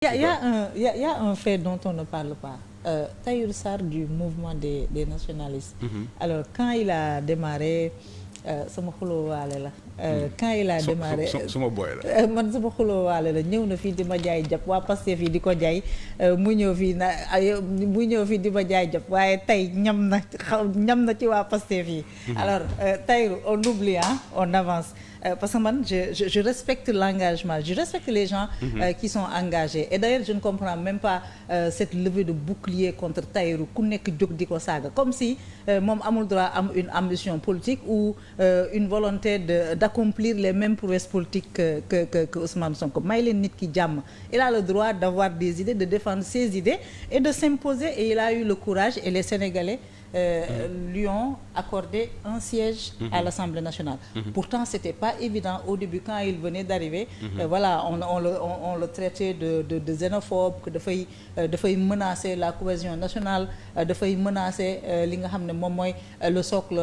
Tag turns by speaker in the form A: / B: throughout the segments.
A: Il y a un fait dont on ne parle pas. Tahirou Sarr du mouvement des nationalistes. Alors quand il a démarré sama xulóowaale la. Quand il a démarré
B: sama boy la.
A: man sama xulóowaale la ñëw na fii di ma jaay jàpp waa Pastef fii di ko jaay mu ñëw fii di ma jaay jàpp waaye tey ñam na ci waa Pastef yi. Alors Tahirou on oublie on avance. Parce que man je respecte l'engagement, je respecte les gens qui sont engagés et d'ailleurs je ne comprends même pas cette levée de bouclier contre Tahirou ku nekk jóg di ko saaga comme si moom amul droit am une ambition politique ou une volonté d'accomplir les mêmes prouesses politiques que Ousmane Sonko. May leen nit ki jàmm, il a le droit d'avoir des idées, de défendre ses idées et de s'imposer et il a eu le courage et les Sénégalais lui ont accordé un siège à l'Assemblée nationale. Pourtant c'était pas évident au début quand il venait d'arriver. Voilà, on le traitait de xénophobe, que dafay menacer la cohésion nationale, dafay menacer li nga xam ne moom mooy le socle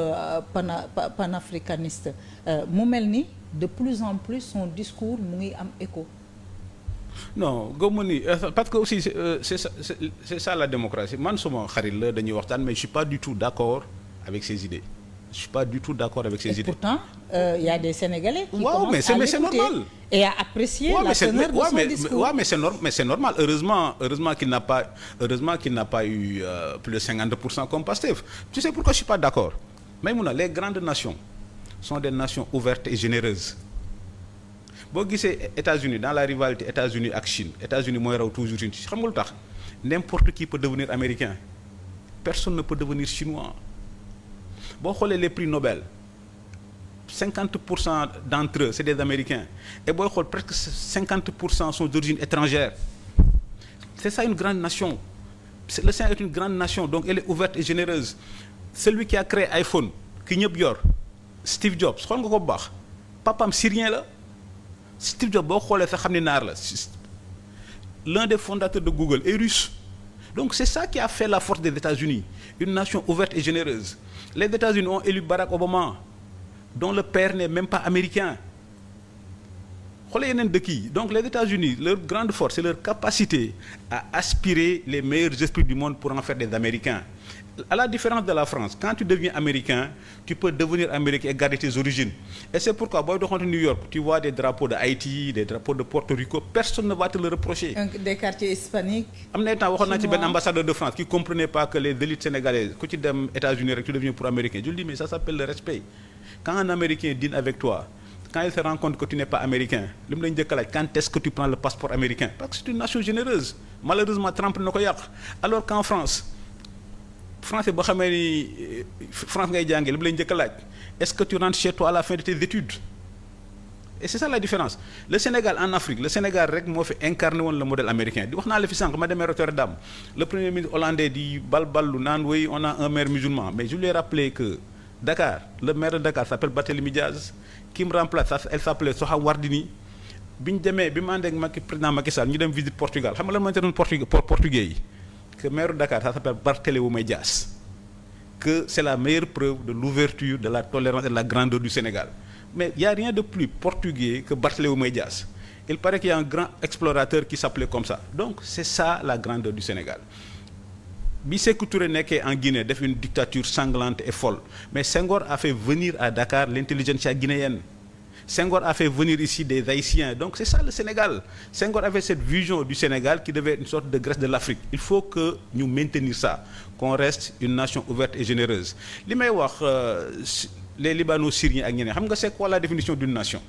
A: panafricaniste. Mu mel ni de plus en plus son discours mu ngi am écho.
B: Non gëmmu ni parce que aussi c'est ça la démocratie man suma xarit la dañuy waxtaan mais je suis pas du tout d'accord avec ses idées. Je suis pas du tout d'accord avec ses idées.
A: Pourtant il y a des Sénégalais qui commencent à l'écouter et à apprécier la teneur de son discours.
B: Mais c'est normal. Heureusement qu'il n'a pas eu plus de 50% comme Pastef. Tu sais pourquoi je suis pas d'accord? Maïmouna, les grandes nations sont des nations ouvertes et généreuses. Boo gisee États-Unis dans la rivalité États-Unis ak Chine États-Unis mooy raw toujours Chine xam nga lu tax n'importe qui peut devenir américain personne ne peut devenir chinois. Boo xoolee les prix Nobel 50% d'entre eux c'est des Américains et booy xool presque 50% sont d'origine étrangère. C'est ça une grande nation. Le Sénégal est une grande nation donc elle est ouverte et généreuse. Celui qui a créé iPhone ki ñëpp yor Steve Jobs xool nga ko bu baax papam syrien la. Steve Jobs boo xoolee sax xam ne naar la l'un des fondateurs de Google est russe donc c'est ça qui a fait la force des États-Unis une nation ouverte et généreuse. Les États-Unis ont élu Barack Obama dont le père n'est même pas américain xoolee yeneen dëkk yi donc les États-Unis leur grande force c'est leur capacité à aspirer les meilleurs esprits du monde pour en faire des Américains. À la différence de la France, quand tu deviens américain, tu peux devenir américain et garder tes origines. Et c'est pourquoi, booy doxantu New York, tu vois des drapeaux de Haïti, des drapeaux de Porto Rico, personne ne va te le reprocher.
A: Des quartiers hispaniques.
B: Am na temps waxoon naa ci benn ambassadeur de France qui comprenait pas que les élites sénégalaises ku ci dem États-Unis rek tu deviens pour américain. Je lui dis mais ça s'appelle le respect. Quand un Américain dîne avec toi, quand il se rend compte que tu n'es pas américain, li mu lay njëkk a laaj quand est-ce que tu prends le passeport américain? Parce que c'est une nation généreuse. Malheureusement Trump na ko yàq. Alors qu'en France français boo xamee ni France ngay jàngee li mu lay njëkk a laaj est-ce que tu rentres chez toi à la fin de tes études et c'est ça la différence. Le Sénégal en Afrique le Sénégal rek moo fi incarné woon le modèle américain di wax naa la fi sànq ma demee Rotterdam le premier ministre hollandais di balballu naan oui on a un maire musulman mais je lui ai rappelé que Dakar le maire de Dakar s'appelle Barthélémy Diaz qui me remplace elle s'appelait Soham Wardini bi ñu demee bi mu ànd ak président Macky Sall ñu dem visite Portugal xam nga lan moo doon portugais yi que maire de Dakar ça s'appelle Barthélémy Dias que c'est la meilleure preuve de l'ouverture de la tolérance et de la grandeur du Sénégal mais il y a rien de plus portugais que Barthélémy Dias. Il paraît qu'il y a un grand explorateur qui s'appelait comme ça donc c'est ça la grandeur du Sénégal. Bi Sékou Touré nekkee en Guinée def une dictature sanglante et folle mais Senghor a fait venir à Dakar l'intelligentsia guinéenne. Senghor a fait venir ici des Haïtiens donc c'est ça le Sénégal. Senghor avait cette vision du Sénégal qui devait être une sorte de Grèce de l'Afrique. Il faut que ñu maintenir ça qu'on reste une nation ouverte et généreuse. Li may wax les Libano-Syriens ak ñeneen xam nga c'est quoi la définition d'une nation?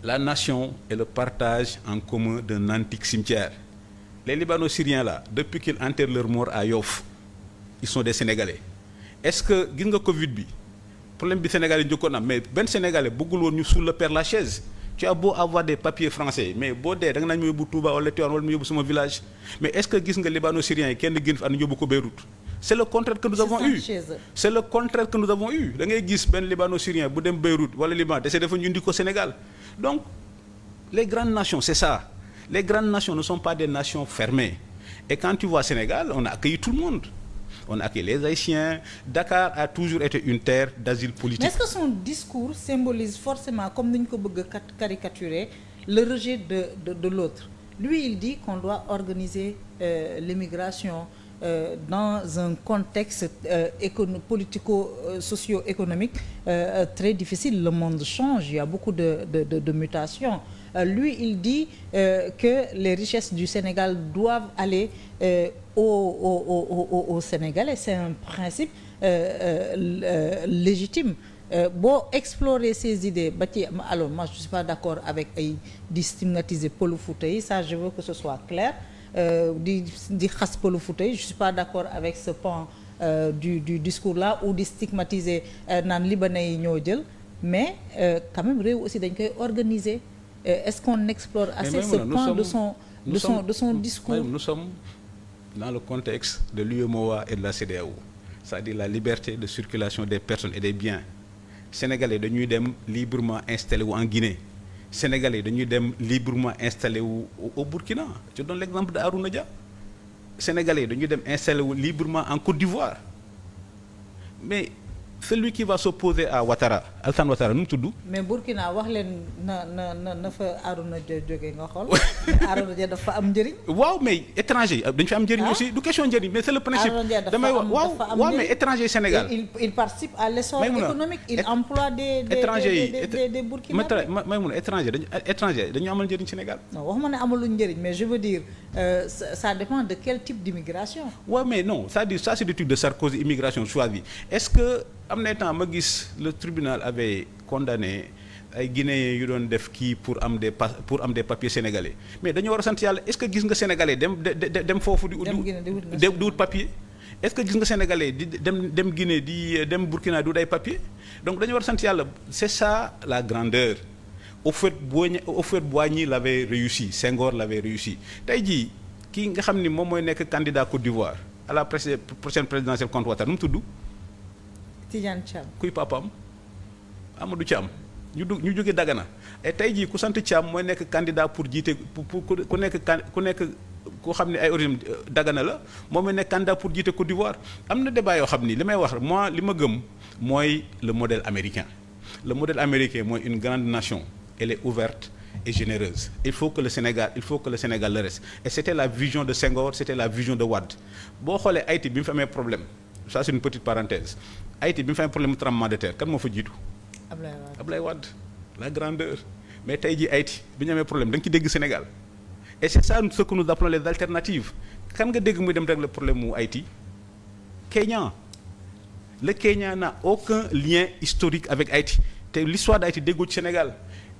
B: La nation est le partage en commun d'un antique cimetière. Les Libano-Syriens là depuis qu'ils enterrent leurs morts à Yoff ils sont des Sénégalais. Est-ce que gis nga Covid bi problème bi Sénégal yi njëkkoon am mais benn Sénégalais bëggul woon ñu suul le Père Lachaise. Tu as beau avoir des papiers français mais boo dee da nga naan ma yóbbu Touba wala Tivaouane wala ma yóbbu sama village mais est-ce que gis nga Libano-Syriens yi kenn gën fi ànd yóbbu ko Beyrouth. C'est le contraire que nous avons eu. C'est le contraire que nous avons eu. Da ngay gis benn Libano-Syrien bu dem Beyrouth wala Liban dese dafa ñu indi ko Sénégal donc les grandes nations c'est ça. Les grandes nations ne sont pas des nations fermées et quand tu vois Sénégal on a accueilli tout le monde. On a accueilli les Haïtiens. Dakar a toujours été une terre d'asile politique.
A: Mais est-ce que son discours symbolise forcément comme ni ñu ko bëgg a caricaturer le rejet de l'autre Lui, il dit qu'on doit organiser l'immigration dans un contexte politico-socio-économique très difficile. Le monde change, il y a beaucoup de mutations. Lui, il dit que les richesses du Sénégal doivent aller aux Sénégalais. C'est un principe légitime. Boo explorer ces idées ba ci alors moi je suis pas d'accord avec ay di stigmatiser Pël Fuuta yi, ça je veux que ce soit clair. di xas Pël Fuuta yi, je suis pas d'accord avec ce pan du discours là, ou di stigmatiser naan libanais yi ñoo jël, mais quand même réew aussi dañ koy organiser. Est-ce qu'on explore assez ce pan de son discours?
B: Nous sommes dans le contexte de l'UEMOA et de la CEDEAO, c'est-à-dire la liberté de circulation des personnes et des biens. Sénégalais dañuy dem librement installé wu en Guinée, Sénégalais dañuy dem librement installé wu au Burkina. Je donne l'exemple de Harouna Dia. Sénégalais dañuy dem installé wu librement en Côte d'Ivoire. Mais celui qui va s'opposer à Ouattara, Alassane Ouattara, nu mu tudd.
A: mais Burkina wax leen na fa Harouna Dia jógee nga xool. Harouna Dia dafa am njëriñ.
B: waaw mais étranger dañu fi am njëriñ aussi, du question njëriñ, mais c'est le principe. damay wax waaw mais étranger Sénégal.
A: il participe à l'essor économique, il emploie des Burkinabés.
B: may mun a étranger dañu amal njëriñ Sénégal.
A: non waxuma ne amaluñ njëriñ, mais je veux dire ça dépend de quel type d'immigration.
B: waaw mais non, c'est-à-dire ça c'est du type de Sarkozy, immigration choisie. Est-ce que am na temps ma gis le tribunal avait condamné ay Guinéens yu doon def kii pour am des papiers sénégalais, mais dañoo war a sant yàlla. Est-ce que gis nga sénégalais dem foofu di wut papier? Est-ce que gis nga sénégalais di dem Guinée di dem Burkina di wut ay papier? Donc dañoo war a sant yàlla. C'est ça la grandeur. Houphouët-Boigny l'avait réussi, Senghor l'avait réussi. Tey jii kii nga xam ni moom mooy nekk candidat Côte d'Ivoire à la prochaine présidentielle contre Ouattara, nu mu tudd?
A: Tidiane Thiam.
B: kuy papaam? Amadou Thiam. ñu jóge Dagana. et tey jii ku sant Thiam mooy nekk candidat pour jiite ku nekk koo xam ne ay origine Dagana la moom mooy nekk candidat pour jiite Côte d'Ivoire. Am na débat yoo xam ni li may wax moi li ma gëm mooy le modèle américain. Le modèle américain mooy une grande nation, elle est ouverte et généreuse. Il faut que le Sénégal le reste. Et c'était la vision de Senghor, c'était la vision de Wade. Boo xoolee Haïti bi mu fi amee problème, ça c'est une petite parenthèse. Haïti bi mu fi amee problème tremblement de terre, kan moo fa jiitu? Ablaye Wade, la grandeur. Mais tey jii Haïti bi ñu amee problème da nga ci dégg Sénégal. Et c'est ça ce que nous appelons les alternatives. Kan nga dégg muy dem régler problème mu Haïti? Kenya. Le Kenya n'a aucun lien historique avec Haïti. te l'histoire d'Haïti déggoo ci Sénégal.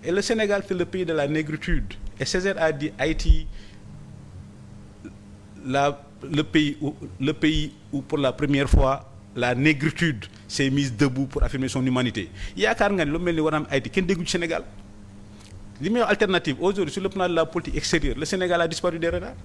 B: Et le Sénégal c'est le pays de la négritude. Et Césaire a dit Haïti le pays où pour la première fois la négritude s'est mise debout pour affirmer son humanité. Yaakaar nga ni lu mel ni war a am Haïti kenn déggu ci Sénégal. Li meilleure alternative aujourd'hui sur le plan de la politique extérieure, le Sénégal a disparu des radars.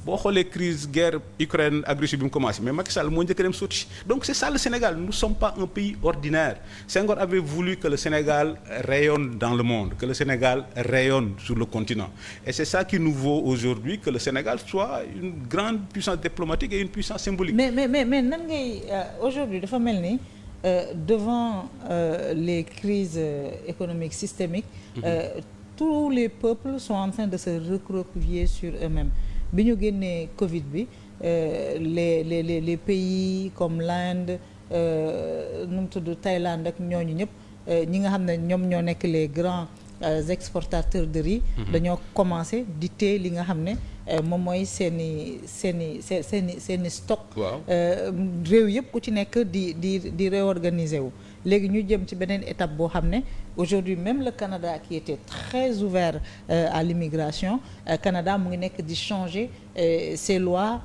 B: Boo xoolee crise guerre Ukraine ak Russie bi mu commencé, mais Macky Sall moo njëkk a dem sotti. Donc c'est ça le Sénégal, nous ne sommes pas un pays ordinaire. Senghor avait voulu que le Sénégal rayonne dans le monde, que le Sénégal rayonne sur le continent. Et c'est ça qui nous vaut aujourd'hui que le Sénégal soit une grande puissance diplomatique et une puissance symbolique.
A: Mais nan ngay aujourd'hui dafa mel ni devant les crises économiques systémiques, tous les peuples sont en train de se recroqueviller sur eux-mêmes. Bi ñu génnee Covid bi les pays comme l'Inde nu mu tudd Thaïlande ak ñooñu ñëpp ñi nga xam ne ñoom ñoo nekk les grands exportateurs de riz. dañoo commencé di téye li nga xam ne moom mooy seeni stock.
B: waaw
A: réew yëpp ku ci nekk di réorganiser wu. léegi ñu jëm ci beneen étape boo xam ne aujourd'hui même le Canada qui était très ouvert à l'immigration, Canada mu ngi nekk di changer ses lois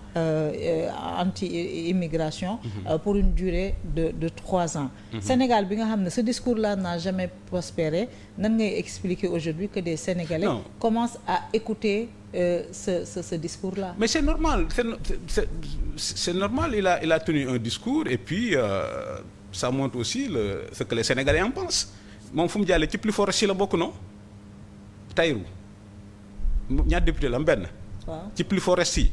A: anti-immigration pour une durée de 3 ans. Sénégal bi nga xam ne ce discours-là n'a jamais prospéré, nan ngay expliquer aujourd'hui que des Sénégalais commencent à écouter ce discours-là?
B: Mais c'est normal, c'est normal, il a tenu un discours et puis ça montre aussi ce que les Sénégalais en pensent. Moom fu mu jàllee ci plus fort si la bokk non Taïrou ñaar député la am benn.
A: waaw
B: ci plus fort yi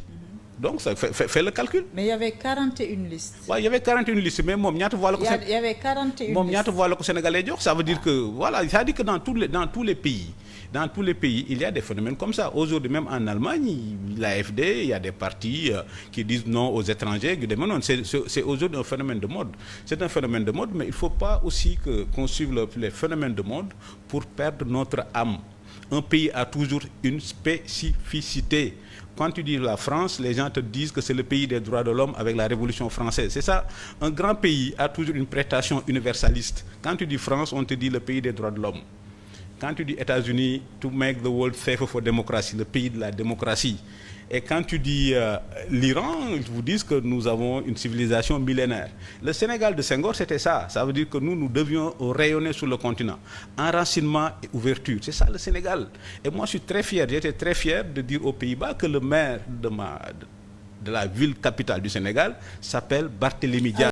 B: donc ça fait le calcul.
A: mais il y avait 41 listes.
B: waaw il y avait 41 listes mais moom ñaata voix la ko.
A: il y avait 41 listes
B: moom ñaata voix la ko sénégalais jox. ça veut dire que voilà c'est-à-dire que dans tous les pays il y a des phénomènes comme ça. Aujourd'hui même en Allemagne l'AfD, il y a des partis qui disent non aux étrangers yu demee noonu. C'est aujourd'hui un phénomène de mode. C'est un phénomène de mode, mais il faut pas aussi qu'on suive les phénomènes de mode pour perdre notre âme. Un pays a toujours une spécificité. Quand tu dis la France, les gens te disent que c'est le pays des droits de l'homme avec la Révolution française. C'est ça. Un grand pays a toujours une prestation universaliste. Quand tu dis France, on te dit le pays des droits de l'homme. Quand tu dis États-Unis, to make the world safer for democracy, le pays de la démocratie. Et quand tu dis l'Iran, ils vous disent que nous avons une civilisation millénaire. Le Sénégal de Senghor, c'était ça. Ça veut dire que nous devions rayonner sur le continent. Enracinement et ouverture. C'est ça le Sénégal. Et moi, je suis très fier, j'étais très fier de dire aux Pays-Bas que le maire de la ville capitale du Sénégal s'appelle Barthélémy Dias.